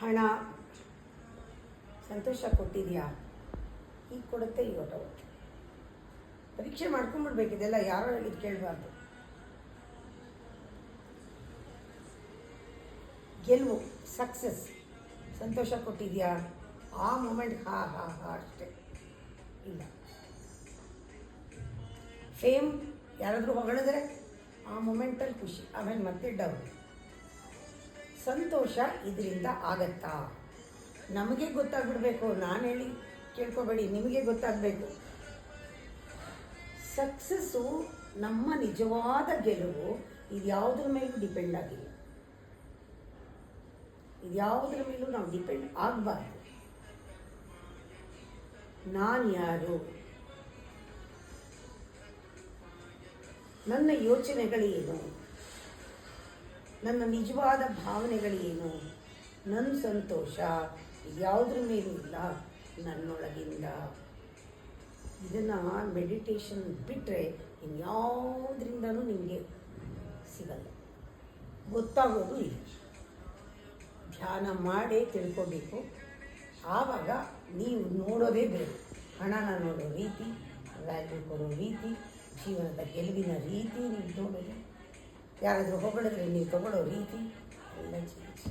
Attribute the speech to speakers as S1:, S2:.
S1: ಹಣ ಸಂತೋಷ ಕೊಟ್ಟಿದೆಯಾ? ಈಗ ಕೊಡುತ್ತೆ, ಈಗ ಹೊರಟೋಗುತ್ತೆ. ಪರೀಕ್ಷೆ ಮಾಡ್ಕೊಂಡ್ಬಿಡ್ಬೇಕಿದೆಲ್ಲ, ಯಾರೋ ಹೇಳಿದ್ದು ಕೇಳಬಾರ್ದು. ಗೆಲುವು, ಸಕ್ಸಸ್, ಸಂತೋಷ ಕೊಟ್ಟಿದೆಯಾ? ಆ ಮೂಮೆಂಟ್ ಹಾ ಹಾ ಹಾ ಅಷ್ಟೇ, ಇಲ್ಲ. ಫೇಮ್, ಯಾರಾದರೂ ಹೊಗಳಿದ್ರೆ ಆ ಮೂಮೆಂಟಲ್ಲಿ ಖುಷಿ, ಆಮೇಲೆ ಮತ್ತೆ ಡೌನ್. ಸಂತೋಷ ಇದರಿಂದ ಆಗತ್ತಾ? ನಮಗೆ ಗೊತ್ತಾಗ್ಬಿಡ್ಬೇಕು, ನಾನು ಹೇಳಿ ಕೇಳ್ಕೊಬೇಡಿ, ನಿಮಗೆ ಗೊತ್ತಾಗಬೇಕು. ಸಕ್ಸಸ್ಸು, ನಮ್ಮ ನಿಜವಾದ ಗೆಲುವು ಇದ್ಯಾವುದ್ರ ಮೇಲೂ ಡಿಪೆಂಡ್ ಆಗಿಲ್ಲ. ಇದ್ಯಾವುದ್ರ ಮೇಲೂ ನಾವು ಡಿಪೆಂಡ್ ಆಗಬಾರ್ದು. ನಾನು ಯಾರು, ನನ್ನ ಯೋಚನೆಗಳೇನು, ನನ್ನ ನಿಜವಾದ ಭಾವನೆಗಳೇನು, ನನ್ನ ಸಂತೋಷ ಯಾವುದ್ರ ಮೇಲೂ ಇಲ್ಲ, ನನ್ನೊಳಗಿಂದ. ಇದನ್ನು ಮೆಡಿಟೇಷನ್ ಬಿಟ್ಟರೆ ಇನ್ಯಾವುದರಿಂದನೂ ನಿಮಗೆ ಸಿಗಲ್ಲ, ಗೊತ್ತಾಗೋದು ಇಲ್ಲ. ಧ್ಯಾನ ಮಾಡೇ ತಿಳ್ಕೊಬೇಕು. ಆವಾಗ ನೀವು ನೋಡೋದೇ ಬೇರೆ, ಹಣನ ನೋಡೋ ರೀತಿ, ವ್ಯಾಲ್ಯೂ ಕೊಡೋ ರೀತಿ, ಜೀವನದ ಗೆಲುವಿನ ರೀತಿ ನೀವು ನೋಡೋದು, ಯಾರಾದರೂ ಹೊಗಳಿದ್ರೆ ನೀವು ತಗೊಳ್ಳೋ ರೀತಿ ಎಲ್ಲ ಚೇಂಜ್.